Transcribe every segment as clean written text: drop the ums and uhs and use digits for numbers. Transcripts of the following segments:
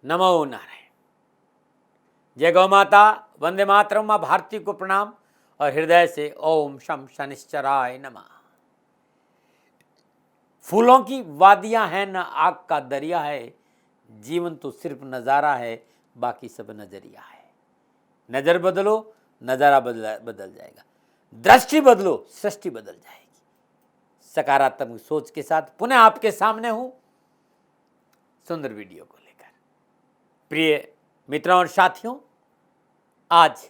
नमो नारायण। जय गौ माता, वंदे मातरम, माँ भारती को प्रणाम और हृदय से ओम शम शनिश्चराय नमः। फूलों की वादियां हैं न आग का दरिया है, जीवन तो सिर्फ नज़ारा है, बाकी सब नजरिया है। नजर बदलो, नज़ारा बदल जाएगा। दृष्टि बदलो, सृष्टि बदल जाएगी। सकारात्मक सोच के साथ पुनः आपके सामने हूं सुंदर वीडियो को लेकर। प्रिय मित्रों और साथियों, आज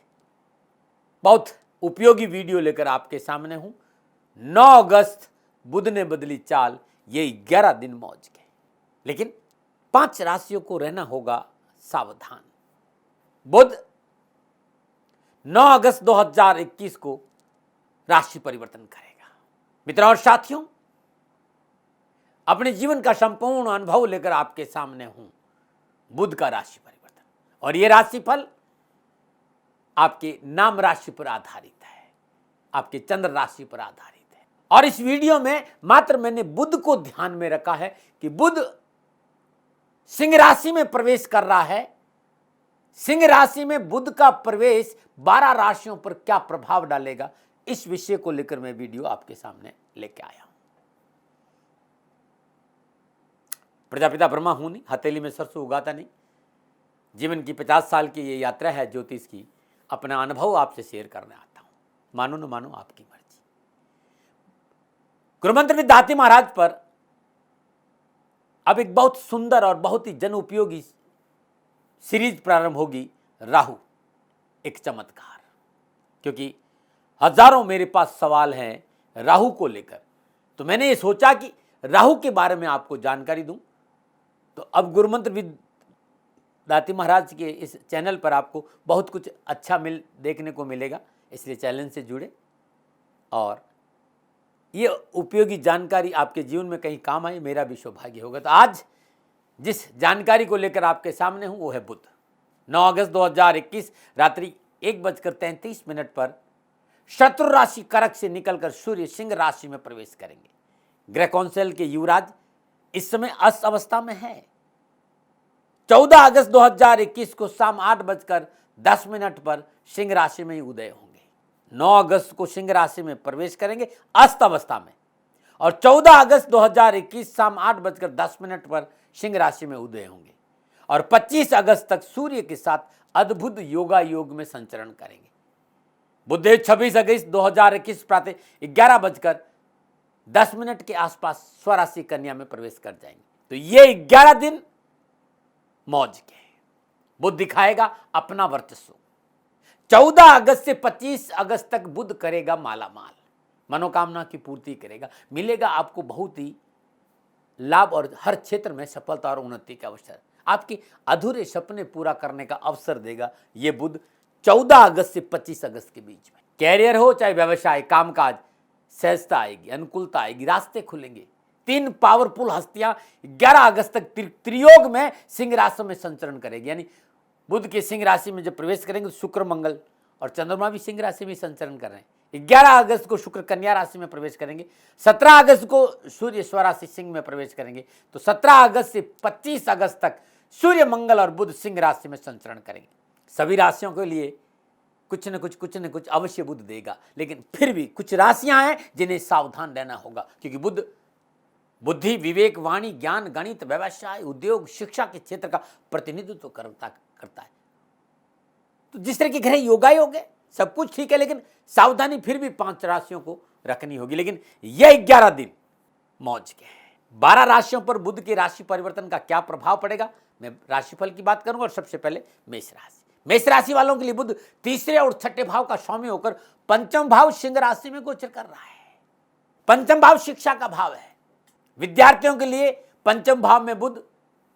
बहुत उपयोगी वीडियो लेकर आपके सामने हूं। 9 अगस्त बुध ने बदली चाल, ये 11 दिन मौज के। लेकिन 5 राशियों को रहना होगा सावधान। बुध 9 अगस्त 2021 को राशि परिवर्तन करेगा। मित्रों और साथियों, अपने जीवन का संपूर्ण अनुभव लेकर आपके सामने हूं बुध का राशि परिवर्तन, और यह राशिफल आपके नाम राशि पर आधारित है, आपके चंद्र राशि पर आधारित है। और इस वीडियो में मात्र मैंने बुध को ध्यान में रखा है कि बुध सिंह राशि में प्रवेश कर रहा है। सिंह राशि में बुध का प्रवेश 12 राशियों पर क्या प्रभाव डालेगा, इस विषय को लेकर मैं वीडियो आपके सामने लेके आया हूं। प्रजापिता ब्रह्मा हूं नहीं, हथेली में सरसों उगाता नहीं। जीवन की 50 साल की ये यात्रा है ज्योतिष की, अपना अनुभव आपसे शेयर करने आता हूं। मानो न मानो आपकी मर्जी। गुरुमंत्र विद्यार्थी महाराज पर अब एक बहुत सुंदर और बहुत ही जन उपयोगी सीरीज प्रारंभ होगी, राहु एक चमत्कार। क्योंकि हजारों मेरे पास सवाल हैं राहु को लेकर, तो मैंने ये सोचा कि राहु के बारे में आपको जानकारी दूं। तो अब गुरुमंत्र विद्यार्थी महाराज के इस चैनल पर आपको बहुत कुछ अच्छा देखने को मिलेगा, इसलिए चैनल से जुड़े और ये उपयोगी जानकारी आपके जीवन में कहीं काम आए, मेरा भी सौभाग्य होगा। तो आज जिस जानकारी को लेकर आपके सामने हूं वो है बुध। 9 अगस्त 2021 रात्रि 1:33 पर शत्रु राशि कर्क से निकलकर सूर्य सिंह राशि में प्रवेश करेंगे। ग्रह कौंसिल के युवराज इस समय अस्त अवस्था में है। 14 अगस्त 2021 को शाम 8:10 पर सिंह राशि में ही उदय होंगे। 9 अगस्त को सिंह राशि में प्रवेश करेंगे अस्त अवस्था में, और 14 अगस्त 2021 शाम 8:10 पर सिंह राशि में उदय होंगे, और 25 अगस्त तक सूर्य के साथ अद्भुत योगा योग में संचरण करेंगे। बुधदेव 26 अगस्त 2021 प्रातः 11:10 के आसपास स्वराशि कन्या में प्रवेश कर जाएंगे। तो ये 11 दिन मौज के बुध दिखाएगा अपना वर्चस्व। 14 अगस्त से 25 अगस्त तक बुध करेगा मालामाल, मनोकामना की पूर्ति करेगा, मिलेगा आपको बहुत ही लाभ और हर क्षेत्र में सफलता और उन्नति का अवसर, आपके अधूरे सपने पूरा करने का अवसर देगा ये बुध 14 अगस्त से 25 अगस्त के बीच में। कैरियर हो चाहे व्यवसाय, कामकाज, सहजता आएगी, अनुकूलता आएगी, रास्ते खुलेंगे। 3 पावरफुल हस्तियां 11 अगस्त तक त्रियोग में सिंह राशि में संचरण करेगी। यानी बुध के सिंह राशि में जब प्रवेश करेंगे तो शुक्र, मंगल और चंद्रमा भी सिंह राशि में संचरण कर रहे हैं। 11 अगस्त को शुक्र कन्या राशि में प्रवेश करेंगे। 17 अगस्त को सूर्य स्वराशि सिंह में प्रवेश करेंगे। तो 17 अगस्त से 25 अगस्त तक सूर्य, मंगल और बुध सिंह राशि में संचरण करेंगे। सभी राशियों के लिए कुछ न कुछ अवश्य बुध देगा, लेकिन फिर भी कुछ राशियां हैं जिन्हें सावधान रहना होगा, क्योंकि बुध बुद्धि, विवेक, वाणी, ज्ञान, गणित, व्यवसाय, उद्योग, शिक्षा के क्षेत्र का प्रतिनिधित्व करता है। तो जिस तरह के ग्रह योगा योग है, सब कुछ ठीक है, लेकिन सावधानी फिर भी 5 राशियों को रखनी होगी। लेकिन यह 11 दिन मौज के हैं। 12 राशियों पर बुध के राशि परिवर्तन का क्या प्रभाव पड़ेगा, मैं राशिफल की बात करूंगा। और सबसे पहले मेष राशि। मेष राशि वालों के लिए बुध तीसरे और छठे भाव का स्वामी होकर पंचम भाव सिंह राशि में गोचर कर रहा है। पंचम भाव शिक्षा का भाव है। विद्यार्थियों के लिए पंचम भाव में बुध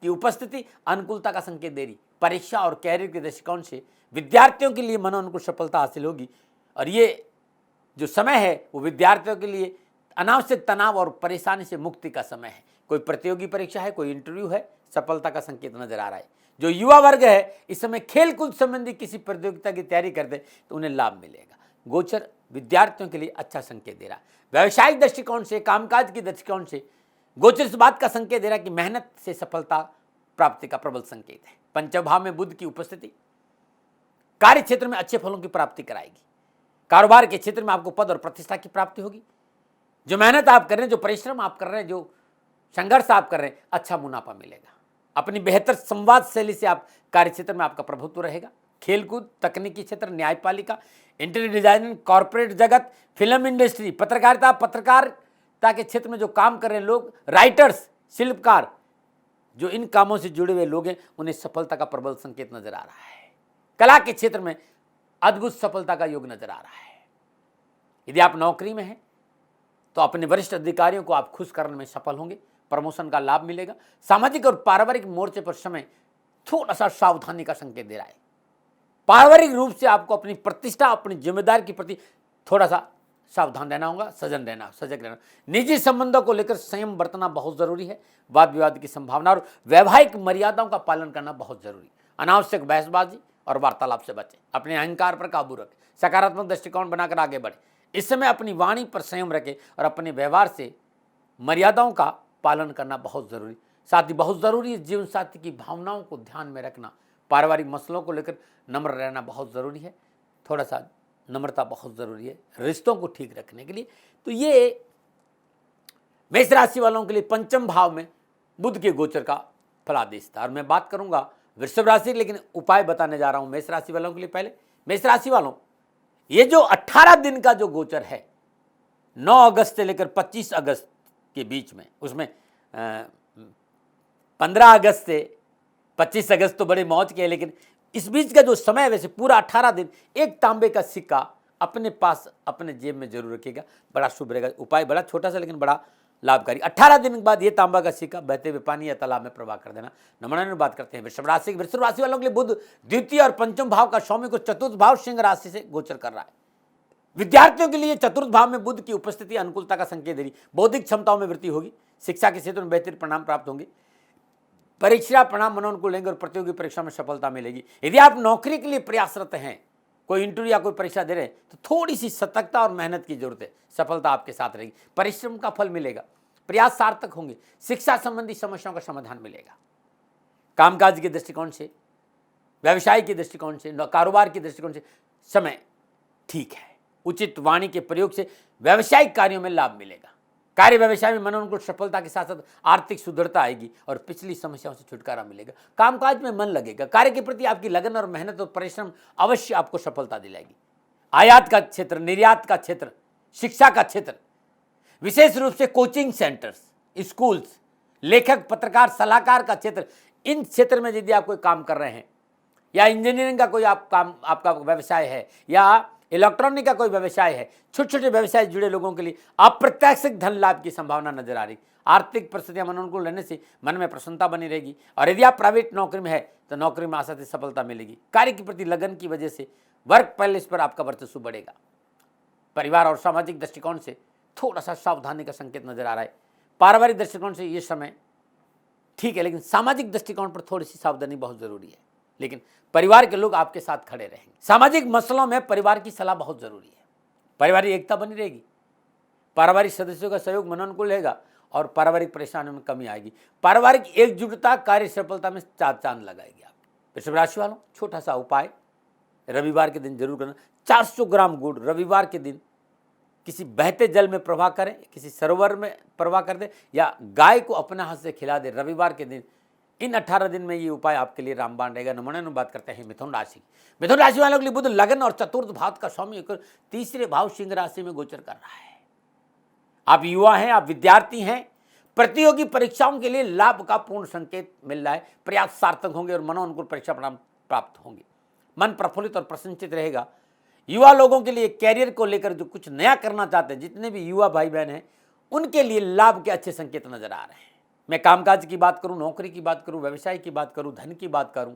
की उपस्थिति अनुकूलता का संकेत दे रही। परीक्षा और कैरियर के दृष्टिकोण से विद्यार्थियों के लिए मनोनुकूल सफलता हासिल होगी, और ये जो समय है वो विद्यार्थियों के लिए अनावश्यक तनाव और परेशानी से मुक्ति का समय है। कोई प्रतियोगी परीक्षा है, कोई इंटरव्यू है, सफलता का संकेत नजर आ रहा है। जो युवा वर्ग है इस समय खेल कूद संबंधी किसी प्रतियोगिता की तैयारी करते तो उन्हें लाभ मिलेगा। गोचर विद्यार्थियों के लिए अच्छा संकेत दे रहा है। व्यावसायिक दृष्टिकोण से, कामकाज की दृष्टिकोण से गोचर इस बात का संकेत दे रहा है कि मेहनत से सफलता प्राप्ति का प्रबल संकेत है। पंचम भाव में बुध की उपस्थिति कार्य क्षेत्र में अच्छे फलों की प्राप्ति कराएगी। कारोबार के क्षेत्र में आपको पद और प्रतिष्ठा की प्राप्ति होगी। जो मेहनत आप कर रहे हैं, जो परिश्रम आप कर रहे हैं, जो संघर्ष आप कर रहे हैं, अच्छा मुनाफा मिलेगा। अपनी बेहतर संवाद शैली से आप कार्य क्षेत्र में आपका प्रभुत्व रहेगा। खेलकूद, तकनीकी क्षेत्र, न्यायपालिका, इंटीरियर डिजाइनिंग, कॉर्पोरेट जगत, फिल्म इंडस्ट्री, पत्रकारिता के क्षेत्र में जो काम कर रहे हैं लोग, राइटर्स, शिल्पकार, जो इन कामों से जुड़े हुए लोग हैं, उन्हें सफलता का प्रबल संकेत नजर आ रहा है। कला के क्षेत्र में अद्भुत सफलता का योग नजर आ रहा है। यदि आप नौकरी में हैं तो अपने वरिष्ठ अधिकारियों को आप खुश करने में सफल होंगे, प्रमोशन का लाभ मिलेगा। सामाजिक और पारिवारिक मोर्चे पर समय थोड़ा सा सावधानी का संकेत दे रहा है। पारिवारिक रूप से आपको अपनी प्रतिष्ठा, अपनी जिम्मेदारी के प्रति थोड़ा सा सावधान रहना होगा, सजग रहना। निजी संबंधों को लेकर संयम बरतना बहुत जरूरी है। वाद विवाद की संभावना और वैवाहिक मर्यादाओं का पालन करना बहुत जरूरी। अनावश्यक बहसबाजी और वार्तालाप से बचें। अपने अहंकार पर काबू रखें, सकारात्मक दृष्टिकोण बनाकर आगे बढ़ें। इस समय अपनी वाणी पर संयम रखें और अपने व्यवहार से मर्यादाओं का पालन करना बहुत जरूरी। साथ ही बहुत जरूरी है जीवन साथी की भावनाओं को ध्यान में रखना। पारिवारिक मसलों को लेकर नम्र रहना बहुत जरूरी है। थोड़ा सा नम्रता बहुत जरूरी है रिश्तों को ठीक रखने के लिए। तो ये मेष राशि वालों के लिए पंचम भाव में बुध के गोचर का फलादेश था। और मैं बात करूंगा वृषभ राशि, लेकिन उपाय बताने जा रहा हूं मेष राशि वालों के लिए। पहले मेष राशि वालों, ये जो 18 दिन का जो गोचर है 9 अगस्त से लेकर 25 अगस्त के बीच में, उसमें 15 अगस्त से 25 अगस्त तो बड़े मौज के है, लेकिन इस बीच का जो समय है वैसे पूरा 18 दिन एक तांबे का सिक्का अपने पास अपने जेब में जरूर रखिएगा, बड़ा शुभ रहेगा। उपाय बड़ा छोटा सा लेकिन बड़ा लाभकारी। 18 दिन के बाद ये तांबा का सिक्का बहते हुए पानी या तालाब में प्रवाह कर देना। नमूना बात करते हैं वृषभ राशि। वृषभ राशि वालों के लिए बुध द्वितीय और पंचम भाव का स्वामी को चतुर्थ भाव सिंह राशि से गोचर कर रहा है। विद्यार्थियों के लिए चतुर्थ भाव में बुध की उपस्थिति अनुकूलता का संकेत दे रही। बौद्धिक क्षमताओं में वृद्धि होगी। शिक्षा के क्षेत्र में बेहतर परिणाम प्राप्त होंगे। परीक्षा परिणाम मनोनुकूल लेंगे और प्रतियोगी परीक्षा में सफलता मिलेगी। यदि आप नौकरी के लिए प्रयासरत हैं, कोई इंटरव्यू या कोई परीक्षा दे रहे हैं, तो थोड़ी सी सतर्कता और मेहनत की जरूरत है। सफलता आपके साथ रहेगी। परिश्रम का फल मिलेगा। प्रयास सार्थक होंगे। शिक्षा संबंधी समस्याओं का समाधान मिलेगा। कामकाज के दृष्टिकोण से, व्यवसाय के दृष्टिकोण से, कारोबार के दृष्टिकोण से समय ठीक है। उचित वाणी के प्रयोग से व्यवसायिक कार्यों में लाभ मिलेगा। कार्य व्यवसाय में मनोनुकूल सफलता के साथ साथ आर्थिक सुदृढ़ता आएगी और पिछली समस्याओं से छुटकारा मिलेगा। कामकाज में मन लगेगा। कार्य के प्रति आपकी लगन और मेहनत और परिश्रम अवश्य आपको सफलता दिलाएगी। आयात का क्षेत्र, निर्यात का क्षेत्र, शिक्षा का क्षेत्र, विशेष रूप से कोचिंग सेंटर्स, स्कूल्स, लेखक, पत्रकार, सलाहकार का क्षेत्र, इन क्षेत्र में यदि आप कोई काम कर रहे हैं या इंजीनियरिंग का कोई आप काम, आपका व्यवसाय है या इलेक्ट्रॉनिक का कोई व्यवसाय है, छोटे छोटे व्यवसाय जुड़े लोगों के लिए अप्रत्याशित धन लाभ की संभावना नजर आ रही। आर्थिक परिस्थितियां अनुकूल रहने से मन में प्रसन्नता बनी रहेगी। और यदि आप प्राइवेट नौकरी में है तो नौकरी में आसानी से सफलता मिलेगी। कार्य के प्रति लगन की वजह से वर्क प्लेस पर आपका वर्चस्व बढ़ेगा। परिवार और सामाजिक दृष्टिकोण से थोड़ा सा सावधानी का संकेत नजर आ रहा है। पारिवारिक दृष्टिकोण से ये समय ठीक है, लेकिन सामाजिक दृष्टिकोण पर थोड़ी सी सावधानी बहुत जरूरी है। लेकिन परिवार के लोग आपके साथ खड़े रहेंगे। सामाजिक मसलों में परिवार की सलाह बहुत जरूरी है। पारिवारिक एकता बनी रहेगी। पारिवारिक सदस्यों का सहयोग मनोनुकूल रहेगा और पारिवारिक परेशानियों में कमी आएगी। पारिवारिक एकजुटता कार्य सफलता में चांद लगाएगी। आप वृषभ राशि वालों, छोटा सा उपाय रविवार के दिन जरूर करना। 400 ग्राम गुड़ रविवार के दिन किसी बहते जल में प्रवाह करें, किसी सरोवर में प्रवाह कर दें या गाय को अपने हाथ से खिला दे रविवार के दिन। इन 18 दिन में ये उपाय आपके लिए रामबाण रहेगा। नमूने में बात करते हैं मिथुन राशि। मिथुन राशि वालों के लिए बुध लगन और चतुर्थ भाव का स्वामी होकर तीसरे भाव सिंह राशि में गोचर कर रहा है। आप युवा हैं, आप विद्यार्थी हैं, प्रतियोगी परीक्षाओं के लिए लाभ का पूर्ण संकेत मिल रहा है। प्रयास सार्थक होंगे और मनोनुकूल परीक्षा परिणाम प्राप्त होंगे। मन प्रफुल्लित और प्रसन्नचित रहेगा। युवा लोगों के लिए कैरियर को लेकर जो कुछ नया करना चाहते हैं, जितने भी युवा भाई बहन हैं, उनके लिए लाभ के अच्छे संकेत नजर आ रहे हैं। मैं कामकाज की बात करूं, नौकरी की बात करूं, व्यवसाय की बात करूं, धन की बात करूं,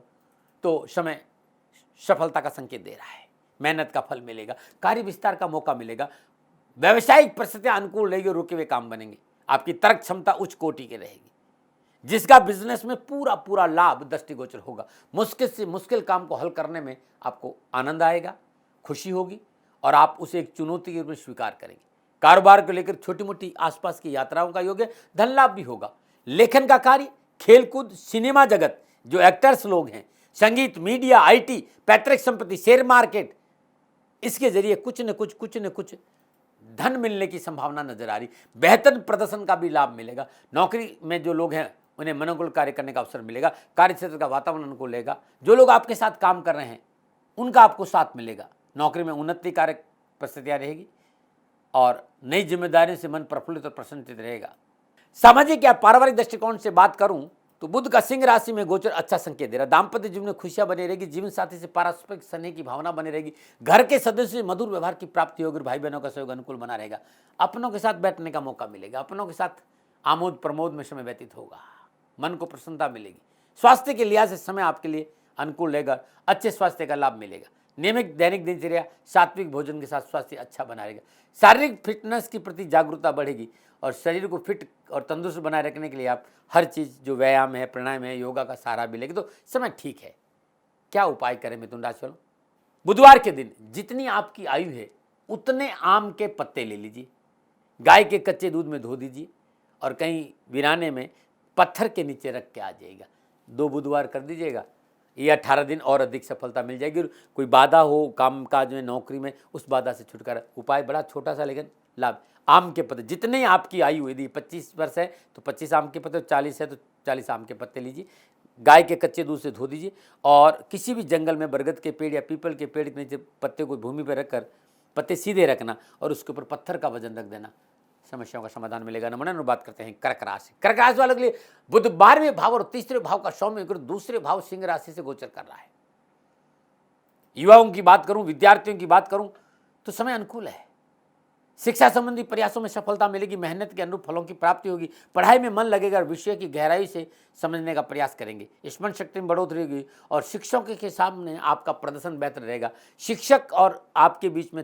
तो समय सफलता का संकेत दे रहा है। मेहनत का फल मिलेगा। कार्य विस्तार का मौका मिलेगा। व्यवसायिक परिस्थितियां अनुकूल रहेगी और रुके हुए काम बनेंगे। आपकी तर्क क्षमता उच्च कोटि की रहेगी, जिसका बिजनेस में पूरा लाभ दृष्टिगोचर होगा। मुश्किल से मुश्किल काम को हल करने में आपको आनंद आएगा, खुशी होगी और आप उसे एक चुनौती के रूप में स्वीकार करेंगे। कारोबार को लेकर छोटी मोटी आसपास की यात्राओं का योग है। धन लाभ भी होगा। लेखन का कार्य, खेलकूद, सिनेमा जगत, जो एक्टर्स लोग हैं, संगीत, मीडिया, आईटी, पैतृक संपत्ति, शेयर मार्केट, इसके जरिए कुछ न कुछ धन मिलने की संभावना नजर आ रही। बेहतर प्रदर्शन का भी लाभ मिलेगा। नौकरी में जो लोग हैं उन्हें मनोनुकूल कार्य करने का अवसर मिलेगा। कार्य क्षेत्र का वातावरण अनुकूल रहेगा। जो लोग आपके साथ काम कर रहे हैं उनका आपको साथ मिलेगा। नौकरी में उन्नतिकारक परिस्थितियां रहेगी और नई जिम्मेदारियों से मन प्रफुल्लित और प्रसन्नचित रहेगा। सामाजिक या पारिवारिक दृष्टिकोण से बात करूं तो बुध का सिंह राशि में गोचर अच्छा संकेत दे रहा है। दाम्पत्य जीवन में खुशियां बनी रहेगी। जीवन साथी से पारस्परिक स्नेह की भावना बनी रहेगी। घर के सदस्यों से मधुर व्यवहार की प्राप्ति होगी। भाई बहनों का सहयोग अनुकूल बना रहेगा। अपनों के साथ बैठने का मौका मिलेगा। अपनों के साथ आमोद प्रमोद में समय व्यतीत होगा। मन को प्रसन्नता मिलेगी। स्वास्थ्य के लिहाज से समय आपके लिए अनुकूल रहेगा। अच्छे स्वास्थ्य का लाभ मिलेगा। नियमित दैनिक दिनचर्या, सात्विक भोजन के साथ स्वास्थ्य अच्छा बना रहेगा। शारीरिक फिटनेस के प्रति जागरूकता बढ़ेगी और शरीर को फिट और तंदुरुस्त बनाए रखने के लिए आप हर चीज़ जो व्यायाम है, प्राणायाम है, योगा का सहारा भी लेंगे तो समय ठीक है। क्या उपाय करें मिथुन राशि वालों? बुधवार के दिन जितनी आपकी आयु है उतने आम के पत्ते ले लीजिए, गाय के कच्चे दूध में धो दीजिए और कहीं वीराने में पत्थर के नीचे रख के आ जाइएगा। 2 बुधवार कर दीजिएगा। ये 18 दिन और अधिक सफलता मिल जाएगी। और कोई बाधा हो काम काज में, नौकरी में, उस बाधा से छुटकारा। उपाय बड़ा छोटा सा लेकिन लाभ। आम के पत्ते, जितने आपकी आयु, यदि 25 वर्ष है तो 25 आम के पत्ते, 40 है तो 40 आम के पत्ते लीजिए। गाय के कच्चे दूध से धो दीजिए और किसी भी जंगल में बरगद के पेड़ या पीपल के पेड़ के नीचे पत्ते को भूमि पर रखकर पत्ते सीधे रखना और उसके ऊपर पत्थर का वजन रख देना। समस्याओं का समाधान मिलेगा। नमन बात करते हैं कर्क राशि। कर्क राशि वालों के लिए बुध 12वें भाव और तीसरे भाव का सौम्य गुरु दूसरे भाव सिंह राशि से गोचर कर रहा है। युवाओं की बात करूं, विद्यार्थियों की बात करूं तो समय अनुकूल है। शिक्षा संबंधी प्रयासों में सफलता मिलेगी। मेहनत के अनुरूप फलों की प्राप्ति होगी। पढ़ाई में मन लगेगा और विषय की गहराई से समझने का प्रयास करेंगे। स्मरण शक्ति में बढ़ोतरी होगी और शिक्षकों के सामने आपका प्रदर्शन बेहतर रहेगा। शिक्षक और आपके बीच में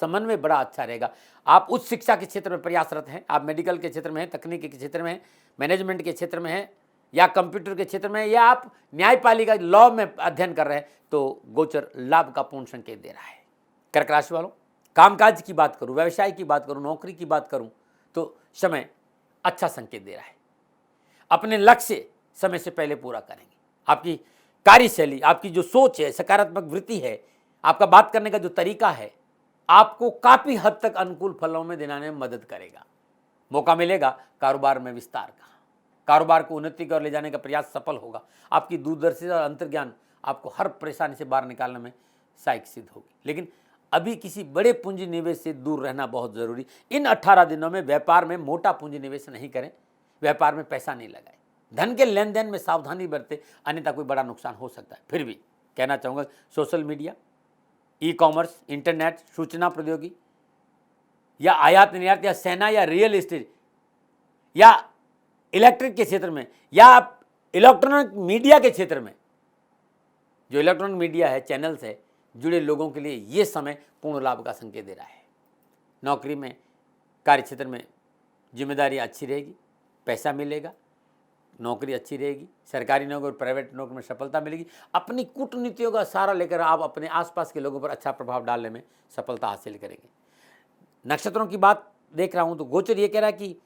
समन्वय बड़ा अच्छा रहेगा। आप उच्च शिक्षा के क्षेत्र में प्रयासरत हैं। आप मेडिकल के क्षेत्र में हैं, तकनीकी के क्षेत्र में हैं, मैनेजमेंट के क्षेत्र में हैं या कंप्यूटर के क्षेत्र में हैं या आप न्यायपालिका लॉ में अध्ययन कर रहे हैं तो गोचर लाभ का पूर्ण संकेत दे रहा है। कर्क राशि वालों, कामकाज की बात करूं, व्यवसाय की बात करूं, नौकरी की बात करूं तो समय अच्छा संकेत दे रहा है। अपने लक्ष्य समय से पहले पूरा करेंगे। आपकी कार्यशैली, आपकी जो सोच है, सकारात्मक वृत्ति है, आपका बात करने का जो तरीका है, आपको काफी हद तक अनुकूल फलों में दिलाने में मदद करेगा। मौका मिलेगा कारोबार में विस्तार का। कारोबार को उन्नति की ओर ले जाने का प्रयास सफल होगा। आपकी दूरदर्शिता और अंतर्ज्ञान आपको हर परेशानी से बाहर निकालने में सहायक सिद्ध होगी। लेकिन अभी किसी बड़े पूंजी निवेश से दूर रहना बहुत जरूरी। इन 18 दिनों में व्यापार में मोटा पूंजी निवेश नहीं करें। व्यापार में पैसा नहीं लगाएं। धन के लेन देन में सावधानी बरतें, अन्यथा कोई बड़ा नुकसान हो सकता है। फिर भी कहना चाहूँगा, social media, e commerce, internet, सूचना प्रौद्योगिकी या आयात निर्यात या सेना या रियल एस्टेट या इलेक्ट्रिक के क्षेत्र में या इलेक्ट्रॉनिक मीडिया के क्षेत्र में, जो इलेक्ट्रॉनिक मीडिया है, चैनल्स है, जुड़े लोगों के लिए ये समय पूर्ण लाभ का संकेत दे रहा है। नौकरी में, कार्य क्षेत्र में जिम्मेदारी अच्छी रहेगी, पैसा मिलेगा, नौकरी अच्छी रहेगी। सरकारी नौकरी और प्राइवेट नौकरी में सफलता मिलेगी। अपनी कूटनीतियों का सहारा लेकर आप अपने आसपास के लोगों पर अच्छा प्रभाव डालने में सफलता हासिल करेंगे। नक्षत्रों की बात देख रहा हूं तो गोचर ये कह रहा है कि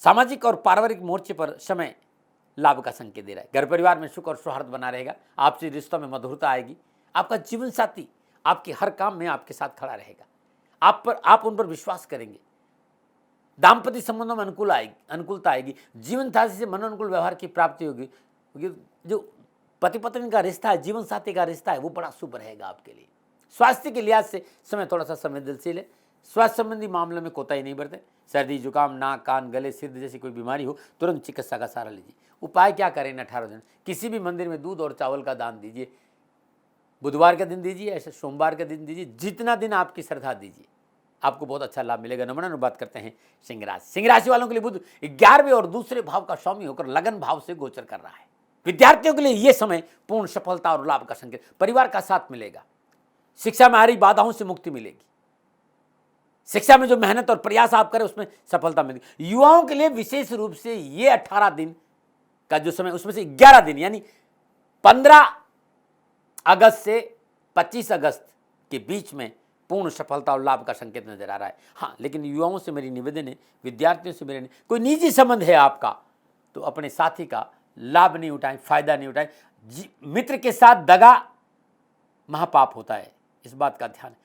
सामाजिक और पारिवारिक मोर्चे पर समय लाभ का संकेत दे रहा है। घर परिवार में सुख और सौहार्द बना रहेगा। आपसी रिश्तों में मधुरता आएगी। आपका जीवन साथी आपके हर काम में आपके साथ खड़ा रहेगा। आप उन पर विश्वास करेंगे। दाम्पत्य संबंधों में अनुकूलता आएगी। जीवन साथी से मनोनुकूल व्यवहार की प्राप्ति होगी। जो पति पत्नी का रिश्ता है, जीवन साथी का रिश्ता है, वो बड़ा शुभ रहेगा आपके लिए। स्वास्थ्य के लिहाज से समय थोड़ा सा संवेदनशील है। स्वास्थ्य संबंधी मामलों में कोताही नहीं बरतें। सर्दी, जुकाम, नाक, कान, गले, सिर जैसी कोई बीमारी हो तुरंत चिकित्सा का सहारा लीजिए। उपाय क्या करें इन 18 दिन? किसी भी मंदिर में दूध और चावल का दान दीजिए। बुधवार का दिन दीजिए, ऐसे सोमवार का दिन दीजिए, जितना दिन आपकी श्रद्धा दीजिए, आपको बहुत अच्छा लाभ मिलेगा। नमन बात करते हैं सिंह राशि। सिंह राशि वालों के लिए बुध 11वें और दूसरे भाव का स्वामी होकर लगन भाव से गोचर कर रहा है। विद्यार्थियों के लिए यह समय पूर्ण सफलता और लाभ का संकेत। परिवार का साथ मिलेगा। शिक्षा में आ रही बाधाओं से मुक्ति मिलेगी। शिक्षा में जो मेहनत और प्रयास आप करें उसमें सफलता मिलेगी। युवाओं के लिए विशेष रूप से ये 18 दिन का जो समय, उसमें से 11 दिन यानी 15 अगस्त से 25 अगस्त के बीच में पूर्ण सफलता और लाभ का संकेत नजर आ रहा है। हाँ, लेकिन युवाओं से मेरी निवेदन है, विद्यार्थियों से मेरे कोई निजी संबंध है आपका तो अपने साथी का लाभ नहीं उठाएं, फायदा नहीं उठाएं। मित्र के साथ दगा महापाप होता है, इस बात का ध्यान।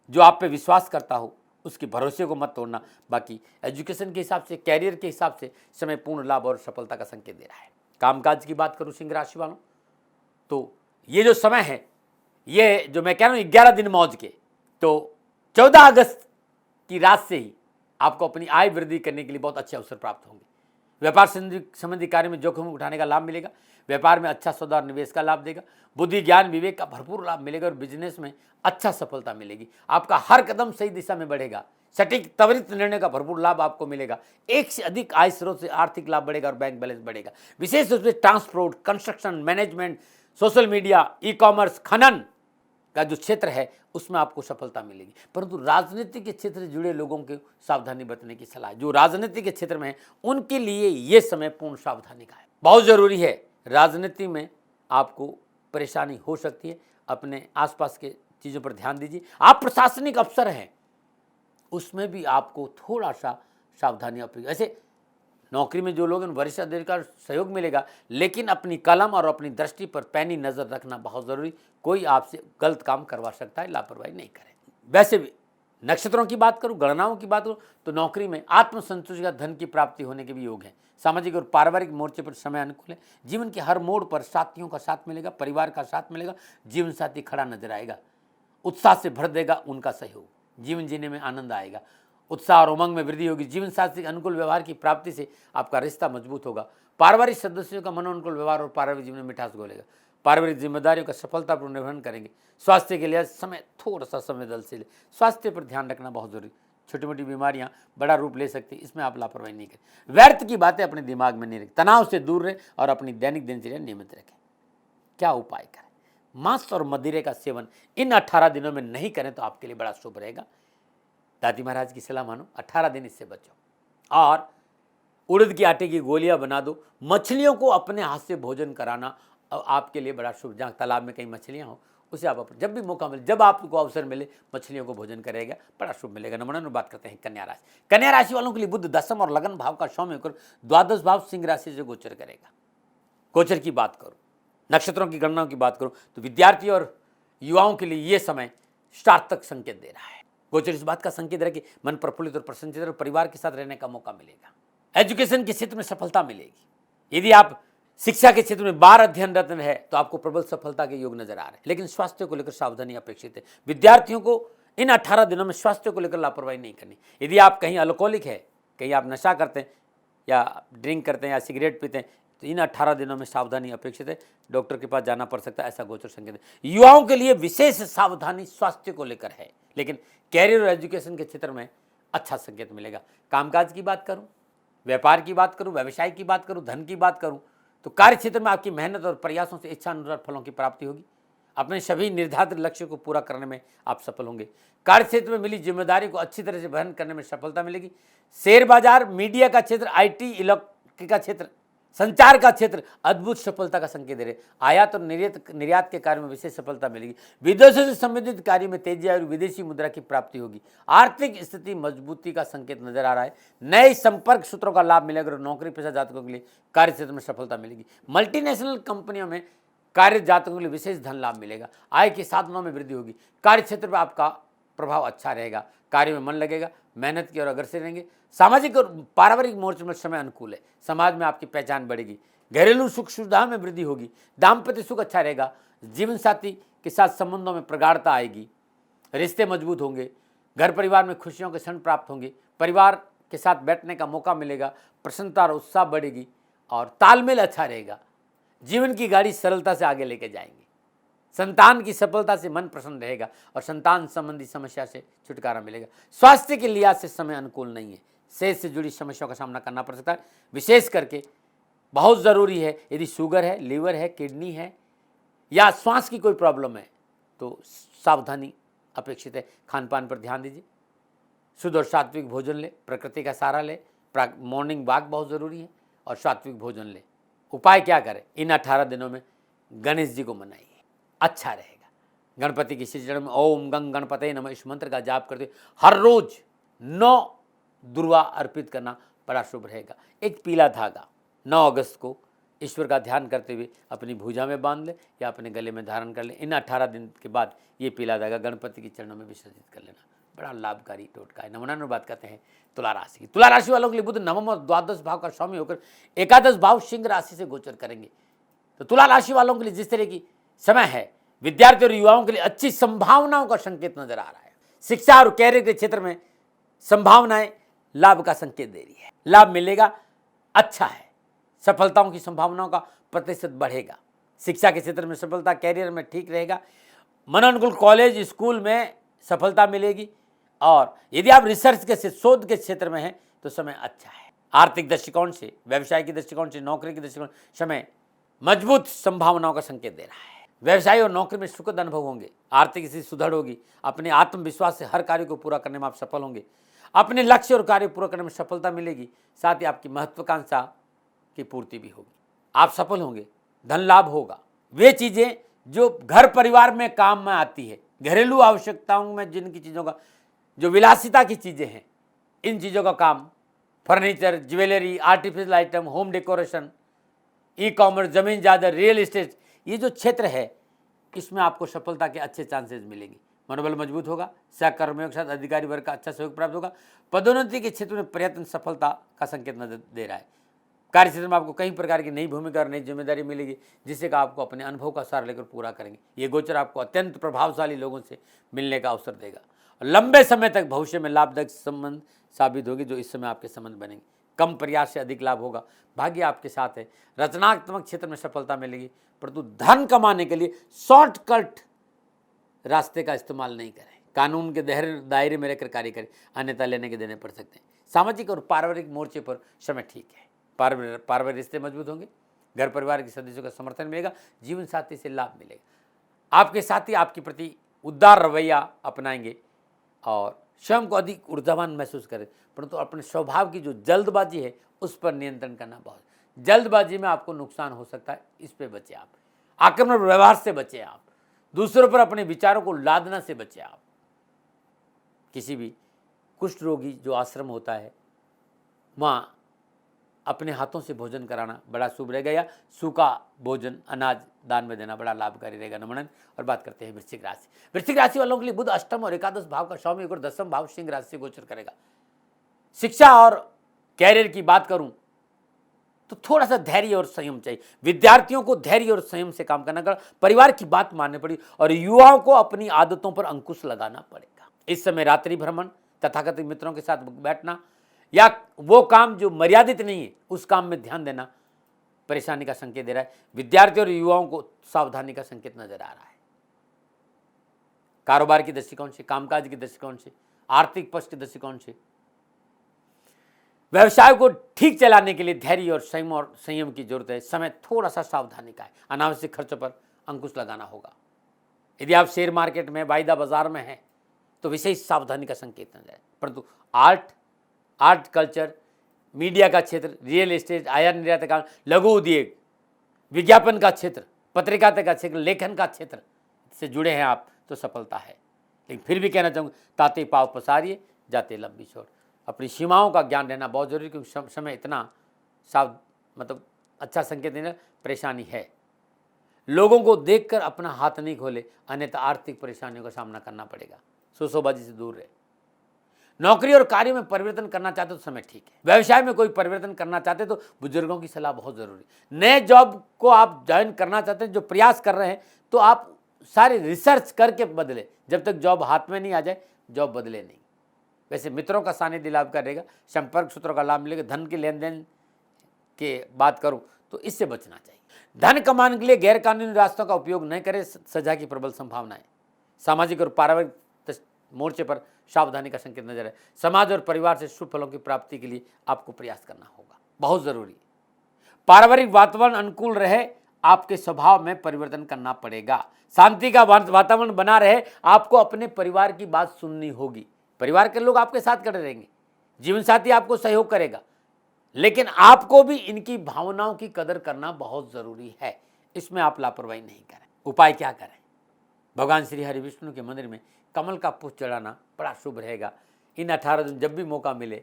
जो आप पे विश्वास करता हो उसके भरोसे को मत तोड़ना। बाकी एजुकेशन के हिसाब से, कैरियर के हिसाब से समय पूर्ण लाभ और सफलता का संकेत दे रहा है। कामकाज की बात करूं सिंह राशि वालों, तो ये जो समय है, ये जो मैं कह रहा हूं 11 दिन मौज के, तो 14 अगस्त की रात से ही आपको अपनी आय वृद्धि करने के लिए बहुत अच्छे अवसर प्राप्त होंगे। व्यापार संबंधी कार्य में जोखिम उठाने का लाभ मिलेगा। व्यापार में अच्छा सौदा और निवेश का लाभ देगा। बुद्धि ज्ञान विवेक का भरपूर लाभ मिलेगा और बिजनेस में अच्छा सफलता मिलेगी। आपका हर कदम सही दिशा में बढ़ेगा। सटीक त्वरित निर्णय का भरपूर लाभ आपको मिलेगा। एक से अधिक आय स्रोत से आर्थिक लाभ बढ़ेगा और बैंक बैलेंस बढ़ेगा। विशेष रूप से transport, construction, management, social media, e commerce, खनन का जो क्षेत्र है उसमें आपको सफलता मिलेगी। परंतु राजनीति के क्षेत्र से जुड़े लोगों को सावधानी बरतने की सलाह है। जो राजनीति के क्षेत्र में है उनके लिए ये समय पूर्ण सावधानी का है, बहुत जरूरी है। राजनीति में आपको परेशानी हो सकती है, अपने आसपास के चीज़ों पर ध्यान दीजिए। आप प्रशासनिक अफसर हैं, उसमें भी आपको थोड़ा सा सावधानी अपनी। ऐसे नौकरी में जो लोग हैं वरिष्ठ अधिकारी का सहयोग मिलेगा, लेकिन अपनी कलम और अपनी दृष्टि पर पैनी नज़र रखना बहुत ज़रूरी। कोई आपसे गलत काम करवा सकता है, लापरवाही नहीं करें। वैसे भी नक्षत्रों की बात करूं, गणनाओं की बात करूं, तो नौकरी में आत्मसंतुष्टि का धन की प्राप्ति होने के भी योग हैं। सामाजिक और पारिवारिक मोर्चे पर समय अनुकूल है। जीवन के हर मोड़ पर साथियों का साथ मिलेगा, परिवार का साथ मिलेगा, जीवन साथी खड़ा नजर आएगा, उत्साह से भर देगा उनका सहयोग, जीवन जीने में आनंद आएगा, उत्साह और उमंग में वृद्धि होगी। जीवन साथी के अनुकूल व्यवहार की प्राप्ति से आपका रिश्ता मजबूत होगा। पारिवारिक सदस्यों का मनोनुकूल व्यवहार और पारिवारिक जीवन में मिठास घोलेगा। पारिवारिक जिम्मेदारियों का सफलतापूर्ण निर्वहन करेंगे। स्वास्थ्य के लिए समय थोड़ा सा संवेदनशील है, स्वास्थ्य पर ध्यान रखना बहुत जरूरी। छोटी मोटी बीमारियां बड़ा रूप ले सकती, इसमें आप लापरवाही नहीं करें। व्यर्थ की बातें अपने दिमाग में नहीं रखें, तनाव से दूर रहें और अपनी दैनिक दिनचर्या नियमित रखें। क्या उपाय करें? मांस और मदिरे का सेवन इन 18 दिनों में नहीं करें तो आपके लिए बड़ा शुभ रहेगा। दादी महाराज की सलाह मानो, 18 दिन इससे बचो। और उड़द के आटे की गोलियां बना दो। मछलियों को अपने हाथ से भोजन कराना आपके लिए बड़ा शुभ। जहाँ तालाब में कहीं मछलियां हो उसे आप जब भी मौका मिले, जब आपको अवसर मिले, मछलियों को भोजन करेगा, बड़ा शुभ मिलेगा। नंबर 9 बात करते हैं कन्या राशि। कन्या राशि वालों के लिए बुध दशम और लगन भाव का सौम्य होकर द्वादश भाव सिंह राशि से गोचर करेगा। गोचर की बात करूं, नक्षत्रों की गणनाओं की बात करूं, तो विद्यार्थी और युवाओं के लिए यह समय सार्थक संकेत दे रहा है। गोचर इस बात का संकेत है कि मन प्रफुल्लित और प्रसन्नचित्त और परिवार के साथ रहने का मौका मिलेगा। एजुकेशन के क्षेत्र में सफलता मिलेगी। यदि आप शिक्षा के क्षेत्र में बार अध्ययनरत है तो आपको प्रबल सफलता के योग नजर आ रहे हैं, लेकिन स्वास्थ्य को लेकर सावधानी अपेक्षित है। विद्यार्थियों को इन 18 दिनों में स्वास्थ्य को लेकर लापरवाही नहीं करनी। यदि आप कहीं अल्कोहलिक है, कहीं आप नशा करते हैं या ड्रिंक करते हैं या सिगरेट पीते हैं, तो इन 18 दिनों में सावधानी अपेक्षित है। डॉक्टर के पास जाना पड़ सकता है, ऐसा गोचर संकेत है। युवाओं के लिए विशेष सावधानी स्वास्थ्य को लेकर है, लेकिन कैरियर और एजुकेशन के क्षेत्र में अच्छा संकेत मिलेगा। कामकाज की बात करूं, व्यापार की बात करूं, व्यवसाय की बात करूं, धन की बात करूं, तो कार्य क्षेत्र में आपकी मेहनत और प्रयासों से इच्छा अनुसार फलों की प्राप्ति होगी। अपने सभी निर्धारित लक्ष्यों को पूरा करने में आप सफल होंगे। कार्य क्षेत्र में मिली जिम्मेदारी को अच्छी तरह से वहन करने में सफलता मिलेगी। शेयर बाजार, मीडिया का क्षेत्र, आईटी, इलेक्ट्रिक का क्षेत्र, संचार का क्षेत्र अद्भुत सफलता का संकेत दे रहे। आयात और निर्यात के कार्य में विशेष सफलता मिलेगी। विदेशों से संबंधित कार्य में तेजी और विदेशी मुद्रा की प्राप्ति होगी। आर्थिक स्थिति मजबूती का संकेत नजर आ रहा है। नए संपर्क सूत्रों का लाभ मिलेगा और नौकरी पेशा जातकों के लिए कार्य क्षेत्र में सफलता मिलेगी। मल्टीनेशनल कंपनियों में कार्य जातकों के लिए विशेष धन लाभ मिलेगा। आय के साधनों में वृद्धि होगी। कार्य क्षेत्र में आपका प्रभाव अच्छा रहेगा, कार्य में मन लगेगा, मेहनत की ओर अग्रसर रहेंगे। सामाजिक और पारिवारिक मोर्चे में समय अनुकूल है। समाज में आपकी पहचान बढ़ेगी। घरेलू सुख सुविधा में वृद्धि होगी। दाम्पत्य सुख अच्छा रहेगा। जीवन साथी के साथ संबंधों में प्रगाढ़ता आएगी। रिश्ते मजबूत होंगे। घर परिवार में खुशियों के क्षण प्राप्त होंगे। परिवार के साथ बैठने का मौका मिलेगा। प्रसन्नता और उत्साह बढ़ेगी और तालमेल अच्छा रहेगा। जीवन की गाड़ी सरलता से आगे लेके जाएंगे। संतान की सफलता से मन प्रसन्न रहेगा और संतान संबंधी समस्या से छुटकारा मिलेगा। स्वास्थ्य के लिहाज से समय अनुकूल नहीं है। सेहत से जुड़ी समस्याओं का सामना करना पड़ सकता है। विशेष करके बहुत ज़रूरी है, यदि शुगर है, लीवर है, किडनी है या श्वास की कोई प्रॉब्लम है तो सावधानी अपेक्षित है। खान पान पर ध्यान दीजिए। शुद्ध और सात्विक भोजन ले, प्रकृति का सहारा ले, मॉर्निंग वॉक बहुत ज़रूरी है और सात्विक भोजन ले। उपाय क्या करें? इन 18 दिनों में गणेश जी को मनाइए, अच्छा रहेगा। गणपति की सीजन में ओम गंग गणपते नमः इस मंत्र का जाप करते हर रोज 9 दुर्वा अर्पित करना बड़ा शुभ रहेगा। एक पीला धागा 9 अगस्त को ईश्वर का ध्यान करते हुए अपनी भुजा में बांध ले या अपने गले में धारण कर ले। इन 18 दिन के बाद ये पीला धागा गणपति के चरणों में विसर्जित कर लेना, बड़ा लाभकारी टोटका है। नंबर 9 बात करते हैं तुला राशि की। तुला राशि वालों के लिए बुध नवम और द्वादश भाव का स्वामी होकर एकादश भाव सिंह राशि से गोचर करेंगे। तो तुला राशि वालों के लिए जिस तरह की समय है, विद्यार्थी और युवाओं के लिए अच्छी संभावनाओं का संकेत नजर आ रहा है। शिक्षा और कैरियर के क्षेत्र में संभावनाएं लाभ का संकेत दे रही है। लाभ मिलेगा, अच्छा है, सफलताओं की संभावनाओं का प्रतिशत बढ़ेगा। शिक्षा के क्षेत्र में सफलता, कैरियर में ठीक रहेगा, मनोनुकूल कॉलेज स्कूल में सफलता मिलेगी। और यदि आप रिसर्च के शोध के क्षेत्र में हैं तो समय अच्छा है। आर्थिक दृष्टिकोण से, व्यवसाय की दृष्टिकोण से, नौकरी की दृष्टिकोण समय मजबूत संभावनाओं का संकेत दे रहा है। व्यवसाय और नौकरी में सुखद अनुभव होंगे, आर्थिक स्थिति सुदृढ़ होगी, अपने आत्मविश्वास से हर कार्य को पूरा करने में आप सफल होंगे, अपने लक्ष्य और कार्य पूरा करने में सफलता मिलेगी, साथ ही आपकी महत्वाकांक्षा की पूर्ति भी होगी, आप सफल होंगे, धन लाभ होगा। वे चीजें जो घर परिवार में काम में आती है, घरेलू आवश्यकताओं में जिनकी चीजों का, जो विलासिता की चीजें हैं, इन चीजों का काम, furniture, jewellery, artificial item, home decoration, e commerce, जमीन जायदाद, रियल एस्टेट, ये जो क्षेत्र है इसमें आपको सफलता के अच्छे चांसेस मिलेंगे। मनोबल मजबूत होगा, सहकर्मियों के साथ अधिकारी वर्ग का अच्छा सहयोग प्राप्त होगा। पदोन्नति के क्षेत्र में प्रयत्न सफलता का संकेत नजर दे रहा है। कार्य क्षेत्र में आपको कई प्रकार की नई भूमिका और नई जिम्मेदारी मिलेगी, जिससे का आपको अपने अनुभव का सार लेकर पूरा करेंगे। ये गोचर आपको अत्यंत प्रभावशाली लोगों से मिलने का अवसर देगा और लंबे समय तक भविष्य में लाभदायक संबंध साबित होगी। जो इस समय आपके संबंध बनेंगे, कम प्रयास से अधिक लाभ होगा, भाग्य आपके साथ है। रचनात्मक क्षेत्र में सफलता मिलेगी, परंतु धन कमाने के लिए शॉर्टकट रास्ते का इस्तेमाल नहीं करें। कानून के दायरे में रहकर कार्य करें, अन्यथा लेने के देने पड़ सकते हैं। सामाजिक और पारिवारिक मोर्चे पर समय ठीक है, पारिवारिक रिश्ते मजबूत होंगे, घर परिवार के सदस्यों का समर्थन मिलेगा, जीवन साथी से लाभ मिलेगा। आपके साथी आपके प्रति उदार रवैया अपनाएंगे और स्वयं को अधिक ऊर्जावान महसूस करें, परंतु अपने स्वभाव की जो जल्दबाजी है उस पर नियंत्रण करना बहुत, जल्दबाजी में आपको नुकसान हो सकता है, इस पे बचे आप। आक्रमक व्यवहार से बचे आप, दूसरों पर अपने विचारों को लादना से बचे आप। किसी भी कुष्ठ रोगी जो आश्रम होता है वहाँ अपने हाथों से भोजन कराना बड़ा शुभ रहेगा, या सूखा भोजन अनाज दान में देना बड़ा लाभकारी रहेगा। नमन। और बात करते हैं वृश्चिक राशि। वृश्चिक राशि वालों के लिए बुध अष्टम और एकादश भाव का स्वामी होकर दसम भाव सिंह राशि से गोचर करेगा। शिक्षा और कैरियर की बात करूं तो थोड़ा सा धैर्य और संयम चाहिए। विद्यार्थियों को धैर्य और संयम से काम करना पड़ेगा, परिवार की बात माननी पड़ेगी और युवाओं को अपनी आदतों पर अंकुश लगाना पड़ेगा। इस समय रात्रि भ्रमण, तथाकथित मित्रों के साथ बैठना या वो काम जो मर्यादित नहीं है उस काम में ध्यान देना परेशानी का संकेत दे रहा है। विद्यार्थियों और युवाओं को सावधानी का संकेत नजर आ रहा है। कारोबार की दृष्टिकोण से, कामकाज की दृष्टिकोण से, आर्थिक पक्ष के दृष्टिकोण से व्यवसाय को ठीक चलाने के लिए धैर्य और संयम की जरूरत है। समय थोड़ा सा सावधानी का है, अनावश्यक खर्चों पर अंकुश लगाना होगा। यदि आप शेयर मार्केट में, वायदा बाजार में हैं तो विशेष सावधानी का संकेत न जाए, परंतु आर्ट कल्चर, मीडिया का क्षेत्र, रियल एस्टेट, आयात निर्यात का, लघु उद्योग, विज्ञापन का क्षेत्र, पत्रकारिता का क्षेत्र, लेखन का क्षेत्र से जुड़े हैं आप तो सफलता है। लेकिन फिर भी कहना चाहूँगा, ताते पाव पसारिए जाते लंबी छोड़। अपनी सीमाओं का ज्ञान रहना बहुत जरूरी, क्योंकि समय इतना मतलब अच्छा संकेत देना, परेशानी है। लोगों को देखकर अपना हाथ नहीं खोले, अन्यथा आर्थिक परेशानियों का सामना करना पड़ेगा। शोषोबाजी से दूर रहे। नौकरी और कार्य में परिवर्तन करना चाहते तो समय ठीक है। व्यवसाय में कोई परिवर्तन करना चाहते तो बुजुर्गों की सलाह बहुत जरूरी। नए जॉब को आप ज्वाइन करना चाहते हैं, जो प्रयास कर रहे हैं, तो आप सारे रिसर्च करके बदले। जब तक जॉब हाथ में नहीं आ जाए जॉब बदले नहीं। वैसे मित्रों का सानिध्य लाभ करेगा, संपर्क सूत्रों का लाभ मिलेगा। धन के लेन देन के बात करूं तो इससे बचना चाहिए। धन कमाने के लिए गैर कानूनी रास्तों का उपयोग न करें, सजा की प्रबल संभावना है। सामाजिक और पारिवारिक मोर्चे पर सावधानी का संकेत नजर है। समाज और परिवार से शुभ फलों की प्राप्ति के लिए आपको प्रयास करना होगा, बहुत जरूरी। पारिवारिक वातावरण अनुकूल रहे, आपके स्वभाव में परिवर्तन करना पड़ेगा। शांति का वातावरण बना रहे, आपको अपने परिवार की बात सुननी होगी। परिवार के लोग आपके साथ खड़े रहेंगे, जीवन साथी आपको सहयोग करेगा, लेकिन आपको भी इनकी भावनाओं की कदर करना बहुत जरूरी है। इसमें आप लापरवाही नहीं करें। उपाय क्या करें? भगवान श्री हरि विष्णु के मंदिर में कमल का पुष्प चढ़ाना बड़ा शुभ रहेगा। इन 18 दिन जब भी मौका मिले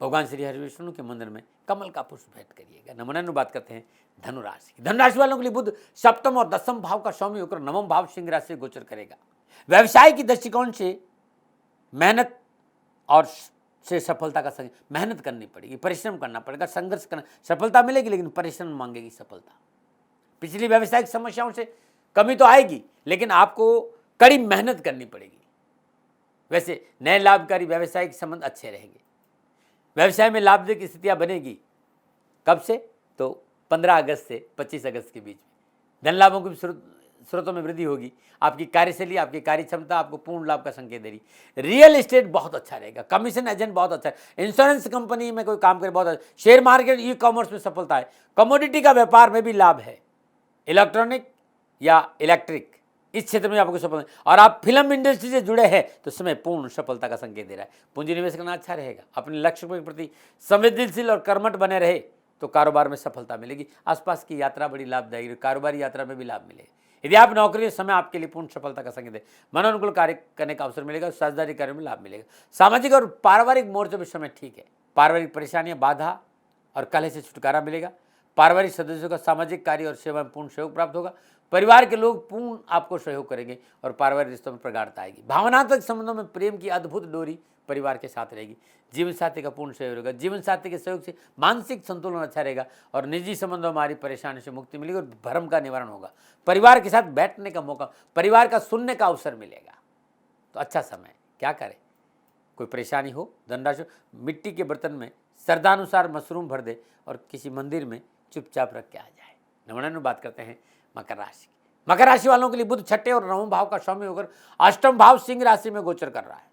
भगवान श्री हरि विष्णु के मंदिर में कमल का पुष्प भेंट करिएगा। नंबर 9 बात करते हैं धनुराशि की। धनुराशि वालों के लिए बुध सप्तम और दसम भाव का स्वामी होकर नवम भाव सिंह राशि से गोचर करेगा। व्यवसाय की दृष्टिकोण से मेहनत और से सफलता का मेहनत करनी पड़ेगी, परिश्रम करना पड़ेगा, संघर्ष करना, सफलता मिलेगी लेकिन परिश्रम मांगेगी सफलता। पिछली व्यवसायिक समस्याओं से कमी तो आएगी लेकिन आपको कड़ी मेहनत करनी पड़ेगी। वैसे नए लाभकारी व्यवसायिक संबंध अच्छे रहेंगे। व्यवसाय में लाभदायक स्थितियां बनेगी। कब से? तो 15 अगस्त से 25 अगस्त के बीच में धन लाभों की स्रोतों में वृद्धि होगी। आपकी कार्यशैली, आपकी कार्य क्षमता आपको पूर्ण लाभ का संकेत दे रही। रियल एस्टेट बहुत अच्छा रहेगा। कमीशन एजेंट बहुत अच्छा है। इंश्योरेंस कंपनी में कोई काम करे बहुत अच्छा। शेयर मार्केट, ई कॉमर्स में सफलता है। कमोडिटी का व्यापार में भी लाभ है। इलेक्ट्रॉनिक या इलेक्ट्रिक इस क्षेत्र में आपको सफल, और आप फिल्म इंडस्ट्री से जुड़े हैं तो समय पूर्ण सफलता का संकेत दे रहा है। पूंजी निवेश करना अच्छा रहेगा। अपने लक्ष्य के प्रति संवेदनशील और कर्मठ बने रहे तो कारोबार में सफलता मिलेगी। आसपास की यात्रा बड़ी लाभदायी, कारोबारी यात्रा में भी लाभ मिलेगा। यदि आप नौकरी, समय आपके लिए पूर्ण सफलता का संकेत है। मनोनुकूल कार्य करने का अवसर मिलेगा। साझेदारी कार्य में लाभ मिलेगा। सामाजिक और पारिवारिक मोर्चे में समय ठीक है। पारिवारिक परेशानियां, बाधा और कलह से छुटकारा मिलेगा। पारिवारिक सदस्यों का सामाजिक कार्य और सेवा में पूर्ण सहयोग प्राप्त होगा। परिवार के लोग पूर्ण आपको सहयोग करेंगे और पारिवारिक रिश्तों में प्रगाढ़ता आएगी। भावनात्मक संबंधों में प्रेम की अद्भुत डोरी परिवार के साथ रहेगी। जीवन साथी का पूर्ण सहयोग रहेगा। जीवन साथी के सहयोग से मानसिक संतुलन अच्छा रहेगा और निजी संबंधों में हमारी परेशानी से मुक्ति मिलेगी और भ्रम का निवारण होगा। परिवार के साथ बैठने का मौका, परिवार का सुनने का अवसर मिलेगा। तो अच्छा समय। क्या करें? कोई परेशानी हो, धनराशि, मिट्टी के बर्तन में श्रद्धानुसार मशरूम भर दे और किसी मंदिर में चुपचाप रख के आ जाए। नंबर 9 बात करते हैं मकर राशि की। मकर राशि वालों के लिए बुध छठे और नवम भाव का स्वामी होकर अष्टम भाव सिंह राशि में गोचर कर रहा है।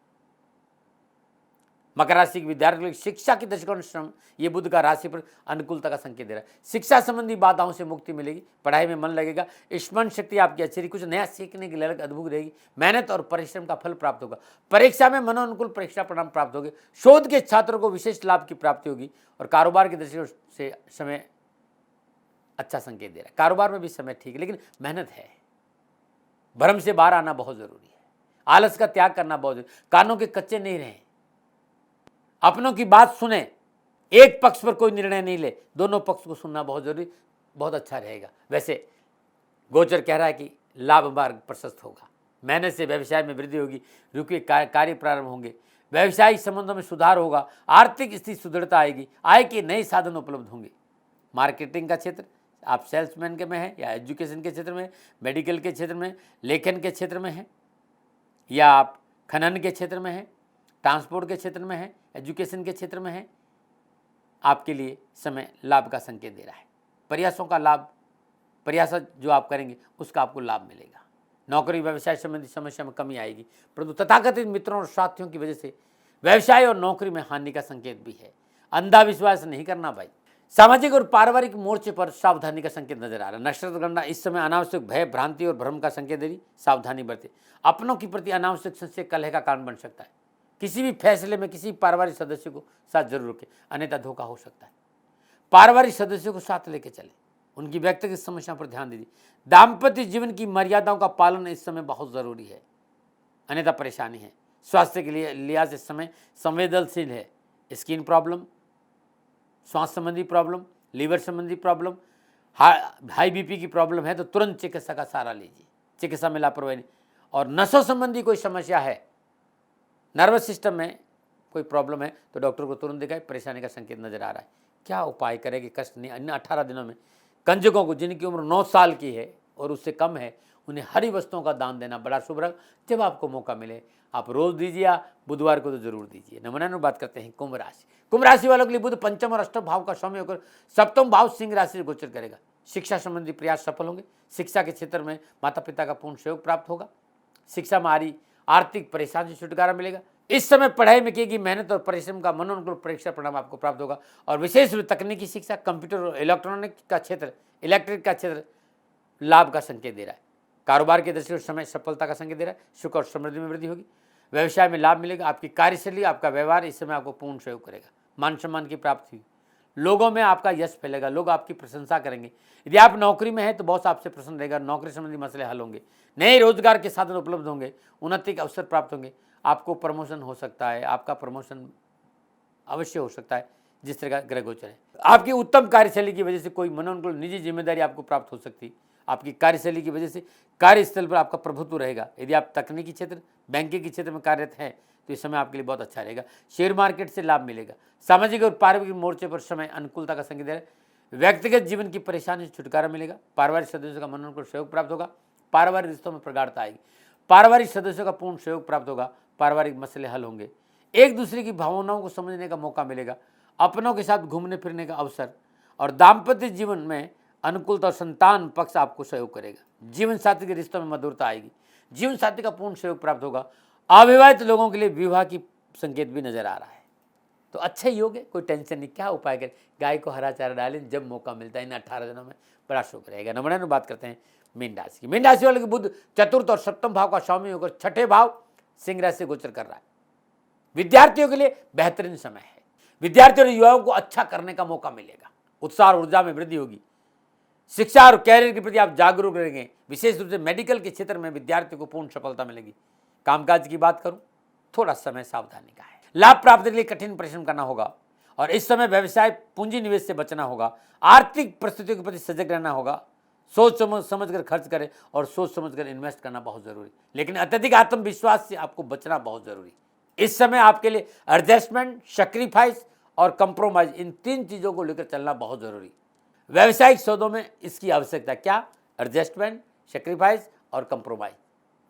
मकर राशि के विद्यार्थियों की शिक्षा की दृष्टिकोण श्रम, ये बुध का राशि पर अनुकूलता का संकेत दे रहा है। शिक्षा संबंधी बाधाओं से मुक्ति मिलेगी। पढ़ाई में मन लगेगा। स्मरण शक्ति आपकी अच्छी रहेगी। कुछ नया सीखने की ललक अद्भुत रहेगी। मेहनत और परिश्रम का फल प्राप्त होगा। परीक्षा में मनोनुकूल परीक्षा परिणाम प्राप्त होंगे। शोध के छात्रों को विशेष लाभ की प्राप्ति होगी और कारोबार की दृष्टि से समय अच्छा संकेत दे रहा है। कारोबार में भी समय ठीक है लेकिन मेहनत है। भ्रम से बाहर आना बहुत जरूरी है। आलस का त्याग करना बहुत जरूरी। कानों के कच्चे नहीं रहे। अपनों की बात सुने। एक पक्ष पर कोई निर्णय नहीं ले, दोनों पक्ष को सुनना बहुत जरूरी, बहुत अच्छा रहेगा। वैसे गोचर कह रहा है कि लाभ मार्ग प्रशस्त होगा। मेहनत से व्यवसाय में वृद्धि होगी। रुके कार्य प्रारंभ होंगे। व्यवसायिक संबंधों में सुधार होगा। आर्थिक स्थिति सुदृढ़ता आएगी। आय के नए साधन उपलब्ध होंगे। मार्केटिंग का क्षेत्र, आप सेल्समैन के में हैं या एजुकेशन के क्षेत्र में, मेडिकल के क्षेत्र में, लेखन के क्षेत्र में हैं या आप खनन के क्षेत्र में हैं, ट्रांसपोर्ट के क्षेत्र में हैं, एजुकेशन के क्षेत्र में हैं, आपके लिए समय लाभ का संकेत दे रहा है। प्रयासों का लाभ, प्रयास जो आप करेंगे उसका आपको लाभ मिलेगा। नौकरी व्यवसाय संबंधी समस्या में कमी आएगी परंतु तथाकथित मित्रों और साथियों की वजह से व्यवसाय और नौकरी में हानि का संकेत भी है। अंधाविश्वास नहीं करना भाई। सामाजिक और पारिवारिक मोर्चे पर सावधानी का संकेत नजर आ रहा है। नक्षत्र गणना इस समय अनावश्यक भय, भ्रांति और भ्रम का संकेत दे रही। सावधानी बरते। अपनों के प्रति अनावश्यक संशय कलह का कारण बन सकता है। किसी भी फैसले में किसी पारिवारिक सदस्य को साथ जरूर रखें, अन्यथा धोखा हो सकता है। पारिवारिक सदस्यों को साथ लेकर चले। उनकी व्यक्तिगत समस्याओं पर ध्यान दीजिए। दाम्पत्य जीवन की मर्यादाओं का पालन इस समय बहुत जरूरी है, अन्यथा परेशानी है। स्वास्थ्य के लिए लिहाज इस समय संवेदनशील है। स्किन प्रॉब्लम, श्वास संबंधी प्रॉब्लम, लीवर संबंधी प्रॉब्लम, हाई बीपी की प्रॉब्लम है तो तुरंत चिकित्सा का सहारा लीजिए। चिकित्सा में लापरवाही नहीं। और नसों संबंधी कोई समस्या है, नर्वस सिस्टम में कोई प्रॉब्लम है तो डॉक्टर को तुरंत दिखाएं। परेशानी का संकेत नजर आ रहा है। क्या उपाय करें कि कष्ट नहीं? अन्य 18 दिनों में कंजकों को, जिनकी उम्र 9 साल की है और उससे कम है, उन्हें हरी वस्तुओं का दान देना बड़ा शुभ रहेगा। जब आपको मौका मिले आप रोज दीजिए या बुधवार को तो जरूर दीजिए। नंबर 9 बात करते हैं कुंभ राशि। कुंभ राशि वालों के लिए बुध पंचम और अष्टम भाव का स्वामी होकर सप्तम भाव सिंह राशि से गोचर करेगा। शिक्षा संबंधी प्रयास सफल होंगे। शिक्षा के क्षेत्र में माता पिता का पूर्ण सहयोग प्राप्त होगा। शिक्षा में आ रही आर्थिक परेशानी से छुटकारा मिलेगा। इस समय पढ़ाई में की गई मेहनत और परिश्रम का मनोनुकूल परीक्षा परिणाम आपको प्राप्त होगा और विशेष रूप तकनीकी शिक्षा, कंप्यूटर और इलेक्ट्रॉनिक का क्षेत्र, इलेक्ट्रिक का क्षेत्र लाभ का संकेत दे रहा है। कारोबार के दृष्टि से समय सफलता का संकेत दे रहा है। सुख और समृद्धि में वृद्धि होगी। व्यवसाय में लाभ मिलेगा। आपकी कार्यशैली, आपका व्यवहार इस समय आपको पूर्ण सहयोग करेगा। मान सम्मान की प्राप्ति हुई। लोगों में आपका यश फैलेगा। लोग आपकी प्रशंसा करेंगे। यदि आप नौकरी में हैं तो बॉस आपसे प्रसन्न रहेगा। नौकरी संबंधी मसले हल होंगे। नए रोजगार के साधन उपलब्ध होंगे। उन्नति के अवसर प्राप्त होंगे। आपको प्रमोशन हो सकता है। आपका प्रमोशन अवश्य हो सकता है जिस तरह का ग्रह गोचर है। आपकी उत्तम कार्यशैली की वजह से कोई मनोनुकूल निजी जिम्मेदारी आपको प्राप्त हो सकती है। आपकी कार्यशैली की वजह से कार्यस्थल पर आपका प्रभुत्व रहेगा। यदि आप तकनीकी क्षेत्र, बैंकिंग के क्षेत्र में कार्यरत हैं तो इस समय आपके लिए बहुत अच्छा रहेगा। शेयर मार्केट से लाभ मिलेगा। सामाजिक और पारिवारिक मोर्चे पर समय अनुकूलता का संकेत है। व्यक्तिगत जीवन की परेशानी से छुटकारा मिलेगा। पारिवारिक सदस्यों का मनोनुकूल सहयोग प्राप्त होगा। पारिवारिक रिश्तों में प्रगाढ़ता आएगी। पारिवारिक सदस्यों का पूर्ण सहयोग प्राप्त होगा। पारिवारिक मसले हल होंगे। एक दूसरे की भावनाओं को समझने का मौका मिलेगा। अपनों के साथ घूमने फिरने का अवसर और दाम्पत्य जीवन में अनुकूलता और संतान पक्ष आपको सहयोग करेगा। जीवन साथी के रिश्तों में मधुरता आएगी। जीवन साथी का पूर्ण सहयोग प्राप्त होगा। अविवाहित लोगों के लिए विवाह की संकेत भी नजर आ रहा है, तो अच्छा योग है, कोई टेंशन नहीं। क्या उपाय करें? गाय को हरा चारा डालें जब मौका मिलता है। इन 18 दिनों में बड़ा शुभ रहेगा। नंबर बात करते हैं मीन राशि की। मीन राशि वाले बुध चतुर्थ और सप्तम भाव का स्वामी होकर छठे भाव सिंह राशि से गोचर कर रहा है। विद्यार्थियों के लिए बेहतरीन समय है। विद्यार्थियों और युवाओं को अच्छा करने का मौका मिलेगा। उत्साह और ऊर्जा में वृद्धि होगी। शिक्षा और कैरियर के प्रति आप जागरूक रहेंगे। विशेष रूप से मेडिकल के क्षेत्र में विद्यार्थियों को पूर्ण सफलता मिलेगी। कामकाज की बात करूं, थोड़ा समय सावधानी का है। लाभ प्राप्ति के लिए कठिन परिश्रम करना होगा और इस समय व्यवसाय पूंजी निवेश से बचना होगा। आर्थिक परिस्थितियों के प्रति सजग रहना होगा। सोच समझ कर खर्च करें और सोच समझ कर इन्वेस्ट करना बहुत जरूरी, लेकिन अत्यधिक आत्मविश्वास से आपको बचना बहुत जरूरी। इस समय आपके लिए एडजस्टमेंट, सैक्रिफाइस और कंप्रोमाइज, इन 3 चीजों को लेकर चलना बहुत जरूरी। व्यवसायिक सौदों में इसकी आवश्यकता क्या? एडजस्टमेंट, सैक्रिफाइस और कंप्रोमाइज,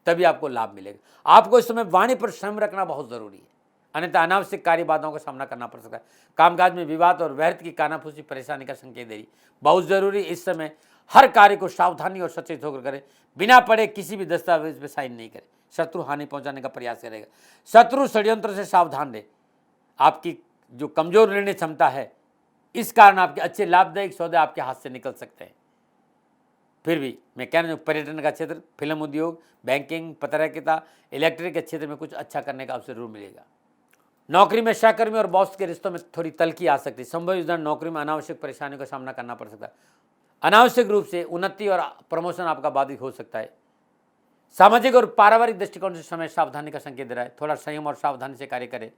तभी आपको लाभ मिलेगा। आपको इस समय वाणी पर संयम रखना बहुत जरूरी है, अन्यथा अनावश्यक कार्य बाधाओं का सामना करना पड़ सकता है। कामकाज में विवाद और व्यर्थ की कानाफूसी परेशानी का संकेत दे रही, बहुत जरूरी। इस समय हर कार्य को सावधानी और सचेत होकर करें। बिना पढ़े किसी भी दस्तावेज पर साइन नहीं करें। शत्रु हानि पहुंचाने का प्रयास करेगा। शत्रु षड्यंत्र से सावधान रहे। आपकी जो कमजोर निर्णय क्षमता है, इस कारण आपके अच्छे लाभदायक सौदे आपके हाथ से निकल सकते हैं। फिर भी मैं कहना चाहूँ, पर्यटन का क्षेत्र, फिल्म उद्योग, बैंकिंग, पत्रकारिता, इलेक्ट्रिक के क्षेत्र में कुछ अच्छा करने का अवसर जरूर मिलेगा। नौकरी में सहकर्मी और बॉस के रिश्तों में थोड़ी तल्खी आ सकती है। संभव इस दौरान नौकरी में अनावश्यक परेशानियों का सामना करना पड़ सकता है। अनावश्यक रूप से उन्नति और प्रमोशन आपका बाधित हो सकता है। सामाजिक और पारिवारिक दृष्टिकोण से समय सावधानी का संकेत दे रहा है। थोड़ा संयम और सावधानी से कार्य करें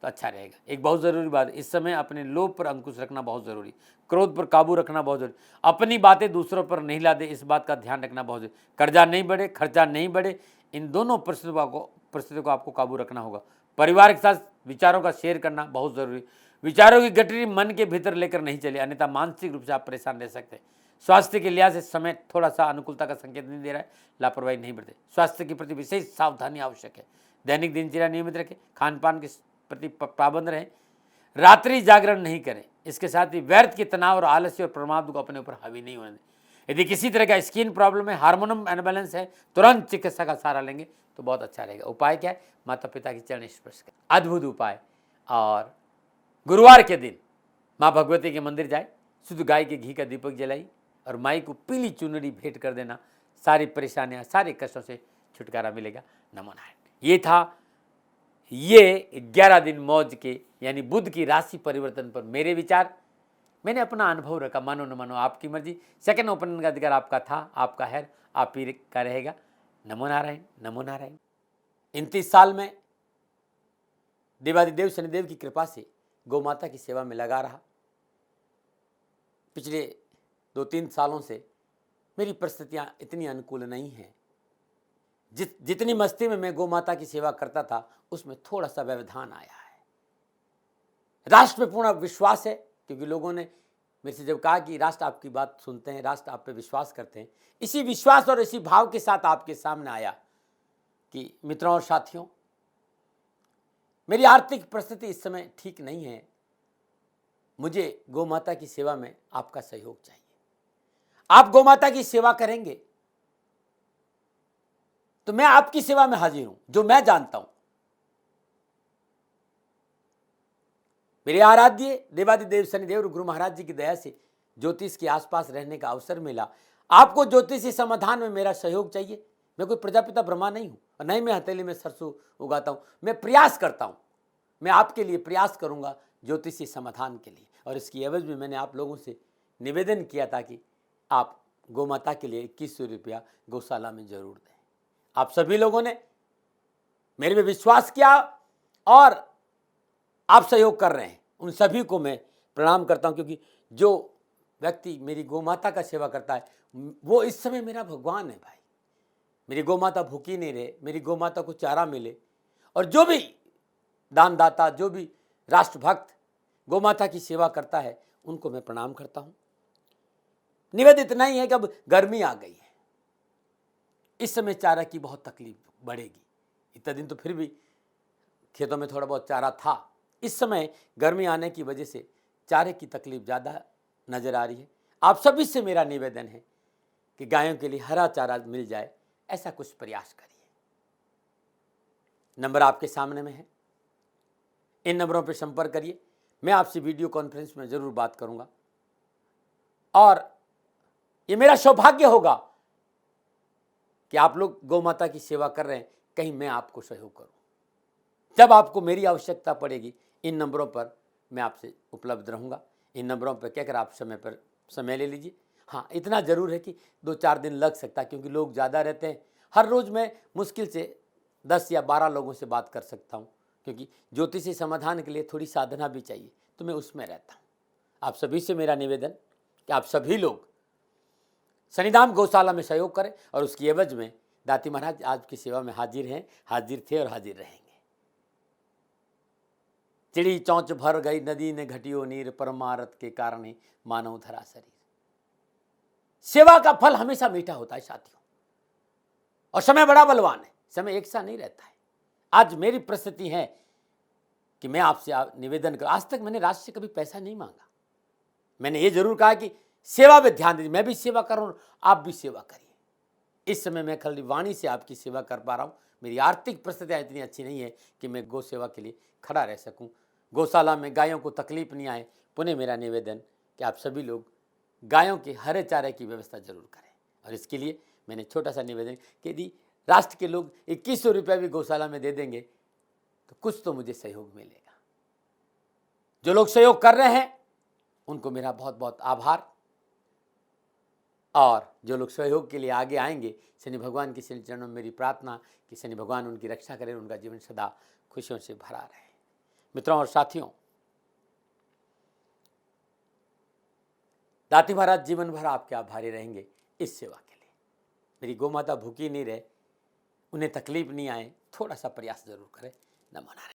तो अच्छा रहेगा। एक बहुत जरूरी बात, इस समय अपने लोभ पर अंकुश रखना बहुत जरूरी, क्रोध पर काबू रखना बहुत जरूरी। अपनी बातें दूसरों पर नहीं ला दे, इस बात का ध्यान रखना बहुत जरूरी। कर्जा नहीं बढ़े, खर्चा नहीं बढ़े, इन दोनों परिस्थितियों को आपको काबू रखना होगा। परिवार के साथ विचारों का शेयर करना बहुत जरूरी। विचारों की गठरी मन के भीतर लेकर नहीं चले, अन्यथा मानसिक रूप से आप परेशान रह सकते हैं। स्वास्थ्य के लिहाज से समय थोड़ा सा अनुकूलता का संकेत नहीं दे रहा है, लापरवाही नहीं बरते। स्वास्थ्य के प्रति विशेष सावधानी आवश्यक है। दैनिक दिनचर्या नियमित रखें। खान पान के प्रति पाबंद रहें। रात्रि जागरण नहीं करें। इसके साथ ही व्यर्थ के तनाव और आलस्य और प्रमाद को अपने ऊपर हावी नहीं होने दें। यदि किसी तरह का स्किन प्रॉब्लम है, हार्मोनल अनबैलेंस है, तुरंत चिकित्सा का सहारा लेंगे तो बहुत अच्छा रहेगा। उपाय क्या है? माता पिता की चरण स्पर्श करें, अद्भुत उपाय। और गुरुवार के दिन माँ भगवती के मंदिर जाए, शुद्ध गाय के घी का दीपक जलाई और माई को पीली चुनरी भेंट कर देना। सारी परेशानियां, सारे कष्टों से छुटकारा मिलेगा। नमो नारायण। ये था ये 11 दिन मौज के यानी बुध की राशि परिवर्तन पर मेरे विचार। मैंने अपना अनुभव रखा, मानो न मानो आपकी मर्जी। सेकंड ओपिनियन का अधिकार आपका था, आपका है, आप ही का रहेगा। नमो नारायण, नमो नारायण। 29 साल में देवादिदेव शनिदेव की कृपा से गौ माता की सेवा में लगा रहा। पिछले 2-3 सालों से मेरी परिस्थितियां इतनी अनुकूल नहीं हैं। जितनी मस्ती में मैं गौ माता की सेवा करता था, उसमें थोड़ा सा व्यवधान आया है। राष्ट्र पे पूर्ण विश्वास है, क्योंकि लोगों ने मेरे से जब कहा कि राष्ट्र आपकी बात सुनते हैं, राष्ट्र आप पे विश्वास करते हैं, इसी विश्वास और इसी भाव के साथ आपके सामने आया कि मित्रों और साथियों, मेरी आर्थिक परिस्थिति इस समय ठीक नहीं है। मुझे गौ माता की सेवा में आपका सहयोग चाहिए। आप गौ माता की सेवा करेंगे तो मैं आपकी सेवा में हाजिर हूं, जो मैं जानता हूं। मेरे आराध्य देवादिदेव शनिदेव और गुरु महाराज जी की दया से ज्योतिष के आसपास रहने का अवसर मिला। आपको ज्योतिषी समाधान में मेरा सहयोग चाहिए। मैं कोई प्रजापिता ब्रह्मा नहीं हूं और नहीं मैं हथेली में सरसों उगाता हूं। मैं प्रयास करता हूं, मैं आपके लिए प्रयास करूंगा ज्योतिषी समाधान के लिए। और इसकी एवज में मैंने आप लोगों से निवेदन किया था कि आप गौ माता के लिए 2100 रुपया गौशाला में जरूर दें। आप सभी लोगों ने मेरे पे विश्वास किया और आप सहयोग कर रहे हैं उन सभी को मैं प्रणाम करता हूं, क्योंकि जो व्यक्ति मेरी गौ माता का सेवा करता है वो इस समय मेरा भगवान है भाई। मेरी गौ माता भूखी नहीं रहे, मेरी गौ माता को चारा मिले। और जो भी दानदाता, जो भी राष्ट्रभक्त गौ माता की सेवा करता है उनको मैं प्रणाम करता हूं। निवेदन इतना ही है कि अब गर्मी आ गई है, इस समय चारा की बहुत तकलीफ बढ़ेगी। इतना दिन तो फिर भी खेतों में थोड़ा बहुत चारा था, इस समय गर्मी आने की वजह से चारे की तकलीफ ज़्यादा नज़र आ रही है। आप सभी से मेरा निवेदन है कि गायों के लिए हरा चारा मिल जाए, ऐसा कुछ प्रयास करिए। नंबर आपके सामने में है, इन नंबरों पर संपर्क करिए। मैं आपसे वीडियो कॉन्फ्रेंस में ज़रूर बात करूंगा और ये मेरा सौभाग्य होगा कि आप लोग गौ माता की सेवा कर रहे हैं, कहीं मैं आपको सहयोग करूं। जब आपको मेरी आवश्यकता पड़ेगी इन नंबरों पर मैं आपसे उपलब्ध रहूंगा। इन नंबरों पर कहकर आप समय ले लीजिए। हाँ, इतना ज़रूर है कि 2-4 दिन लग सकता है, क्योंकि लोग ज़्यादा रहते हैं। हर रोज़ मैं मुश्किल से 10 या 12 लोगों से बात कर सकता हूँ, क्योंकि ज्योतिषी समाधान के लिए थोड़ी साधना भी चाहिए, तो मैं उसमें रहता हूँ। आप सभी से मेरा निवेदन कि आप सभी लोग शनिधाम गौशाला में सहयोग करें और उसकी एवज में दाती महाराज आपकी सेवा में हाजिर हैं, हाजिर थे और हाजिर रहेंगे। चिड़ी चौंच भर गई नदी ने घटियो नीर, परमारथ के कारण ही मानव धरा शरीर। सेवा का फल हमेशा मीठा होता है साथियों, और समय बड़ा बलवान है, समय एक सा नहीं रहता है। आज मेरी परिस्थिति है कि मैं आपसे निवेदन कर, आज तक मैंने राष्ट्र से कभी पैसा नहीं मांगा। मैंने ये जरूर कहा कि सेवा में ध्यान दीजिए, मैं भी सेवा कर रहा हूं, आप भी सेवा करिए। इस समय मैं खाली वाणी से आपकी सेवा कर पा रहा हूं। मेरी आर्थिक परिस्थितियां इतनी अच्छी नहीं है कि मैं गौ सेवा के लिए खड़ा रह सकूं, गौशाला में गायों को तकलीफ नहीं आए। पुनः मेरा निवेदन कि आप सभी लोग गायों के हरे चारे की व्यवस्था जरूर करें। और इसके लिए मैंने छोटा सा निवेदन कि यदि राष्ट्र के लोग 2100 रुपये भी गौशाला में दे देंगे तो कुछ तो मुझे सहयोग मिलेगा। जो लोग सहयोग कर रहे हैं उनको मेरा बहुत बहुत आभार, और जो लोग सहयोग के लिए आगे आएंगे, शनि भगवान के श्री चरणों में मेरी प्रार्थना कि शनि भगवान उनकी रक्षा करें, उनका जीवन सदा खुशियों से भरा रहे। मित्रों और साथियों, दाती महाराज जीवन भर आपके आभारी रहेंगे इस सेवा के लिए। मेरी गौ माता भूखी नहीं रहे, उन्हें तकलीफ नहीं आए, थोड़ा सा प्रयास जरूर करें। नमो नारायण।